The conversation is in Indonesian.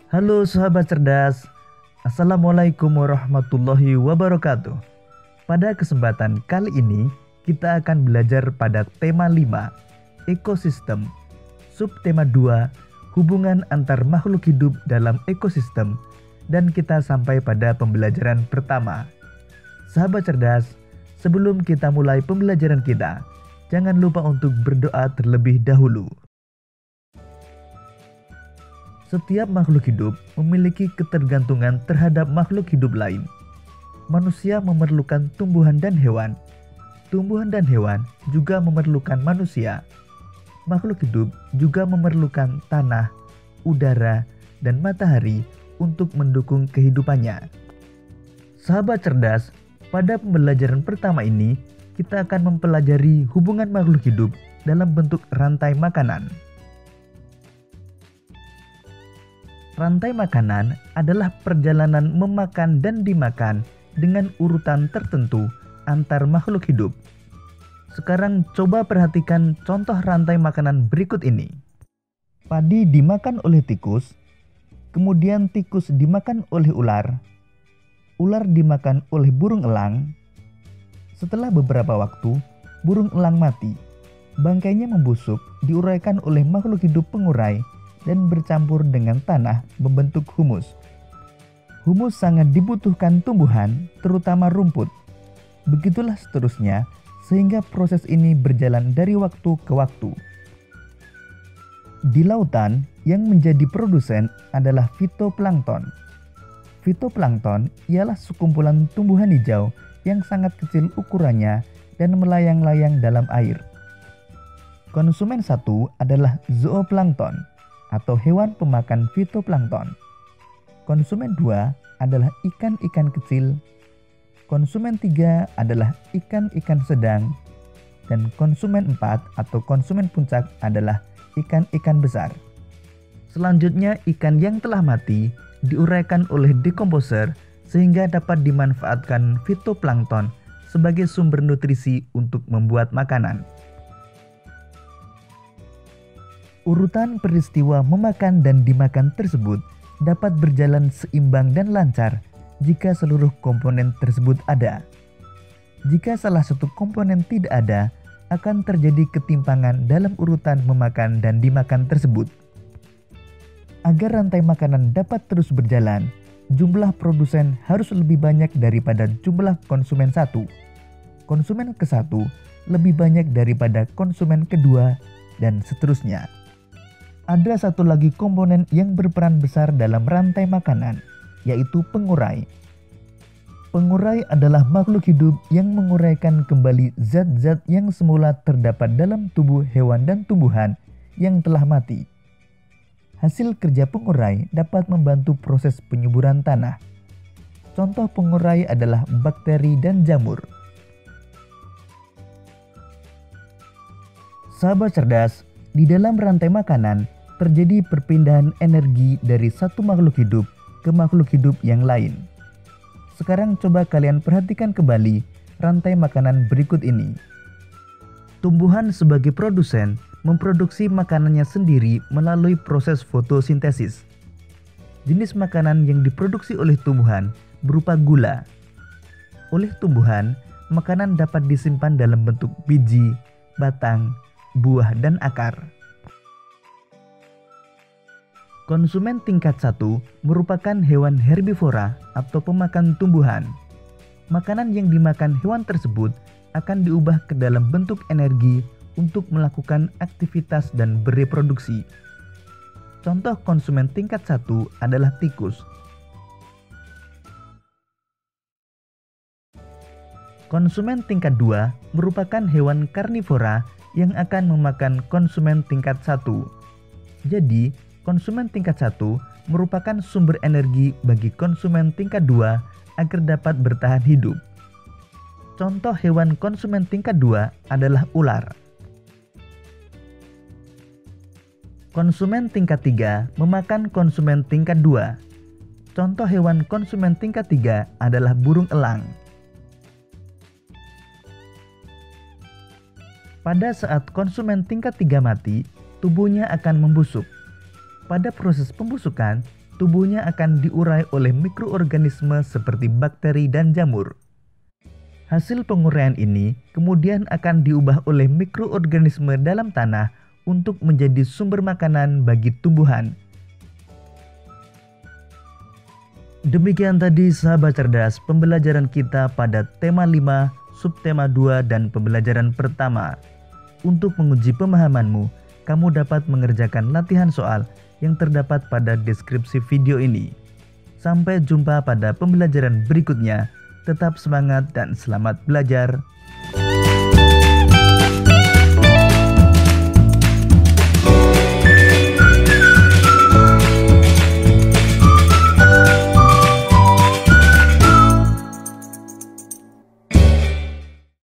Halo sahabat cerdas, Assalamualaikum warahmatullahi wabarakatuh. Pada kesempatan kali ini, kita akan belajar pada tema 5, ekosistem. Subtema 2, hubungan antar makhluk hidup dalam ekosistem. Dan kita sampai pada pembelajaran pertama. Sahabat cerdas, sebelum kita mulai pembelajaran kita, jangan lupa untuk berdoa terlebih dahulu. Setiap makhluk hidup memiliki ketergantungan terhadap makhluk hidup lain. Manusia memerlukan tumbuhan dan hewan. Tumbuhan dan hewan juga memerlukan manusia. Makhluk hidup juga memerlukan tanah, udara, dan matahari untuk mendukung kehidupannya. Sahabat cerdas, pada pembelajaran pertama ini, kita akan mempelajari hubungan makhluk hidup dalam bentuk rantai makanan. Rantai makanan adalah perjalanan memakan dan dimakan dengan urutan tertentu antar makhluk hidup. Sekarang coba perhatikan contoh rantai makanan berikut ini. Padi dimakan oleh tikus, kemudian tikus dimakan oleh ular, ular dimakan oleh burung elang. Setelah beberapa waktu, burung elang mati. Bangkainya membusuk, diuraikan oleh makhluk hidup pengurai, dan bercampur dengan tanah membentuk humus. Humus sangat dibutuhkan tumbuhan, terutama rumput. Begitulah seterusnya, sehingga proses ini berjalan dari waktu ke waktu. Di lautan, yang menjadi produsen adalah fitoplankton. Fitoplankton ialah sekumpulan tumbuhan hijau yang sangat kecil ukurannya dan melayang-layang dalam air. Konsumen satu adalah zooplankton, atau hewan pemakan fitoplankton. Konsumen 2 adalah ikan-ikan kecil. Konsumen 3 adalah ikan-ikan sedang. Dan konsumen 4 atau konsumen puncak adalah ikan-ikan besar. Selanjutnya, ikan yang telah mati diuraikan oleh dekomposer sehingga dapat dimanfaatkan fitoplankton sebagai sumber nutrisi untuk membuat makanan. Urutan peristiwa memakan dan dimakan tersebut dapat berjalan seimbang dan lancar jika seluruh komponen tersebut ada. Jika salah satu komponen tidak ada, akan terjadi ketimpangan dalam urutan memakan dan dimakan tersebut. Agar rantai makanan dapat terus berjalan, jumlah produsen harus lebih banyak daripada jumlah konsumen satu. Konsumen ke-1 lebih banyak daripada konsumen kedua, dan seterusnya. Ada satu lagi komponen yang berperan besar dalam rantai makanan, yaitu pengurai. Pengurai adalah makhluk hidup yang menguraikan kembali zat-zat yang semula terdapat dalam tubuh hewan dan tumbuhan yang telah mati. Hasil kerja pengurai dapat membantu proses penyuburan tanah. Contoh pengurai adalah bakteri dan jamur. Sahabat cerdas, di dalam rantai makanan, terjadi perpindahan energi dari satu makhluk hidup ke makhluk hidup yang lain. Sekarang coba kalian perhatikan kembali rantai makanan berikut ini. Tumbuhan sebagai produsen memproduksi makanannya sendiri melalui proses fotosintesis. Jenis makanan yang diproduksi oleh tumbuhan berupa gula. Oleh tumbuhan, makanan dapat disimpan dalam bentuk biji, batang, buah, dan akar. Konsumen tingkat 1 merupakan hewan herbivora atau pemakan tumbuhan. Makanan yang dimakan hewan tersebut akan diubah ke dalam bentuk energi untuk melakukan aktivitas dan bereproduksi. Contoh konsumen tingkat 1 adalah tikus. Konsumen tingkat 2 merupakan hewan karnivora yang akan memakan konsumen tingkat 1. Jadi, konsumen tingkat 1 merupakan sumber energi bagi konsumen tingkat 2 agar dapat bertahan hidup. Contoh hewan konsumen tingkat 2 adalah ular. Konsumen tingkat 3 memakan konsumen tingkat 2. Contoh hewan konsumen tingkat 3 adalah burung elang. Pada saat konsumen tingkat 3 mati, tubuhnya akan membusuk. Pada proses pembusukan, tubuhnya akan diurai oleh mikroorganisme seperti bakteri dan jamur. Hasil penguraian ini kemudian akan diubah oleh mikroorganisme dalam tanah untuk menjadi sumber makanan bagi tumbuhan. Demikian tadi sahabat cerdas pembelajaran kita pada tema 5, subtema 2 dan pembelajaran pertama. Untuk menguji pemahamanmu, kamu dapat mengerjakan latihan soal yang terdapat pada deskripsi video ini. Sampai jumpa pada pembelajaran berikutnya. Tetap semangat dan selamat belajar.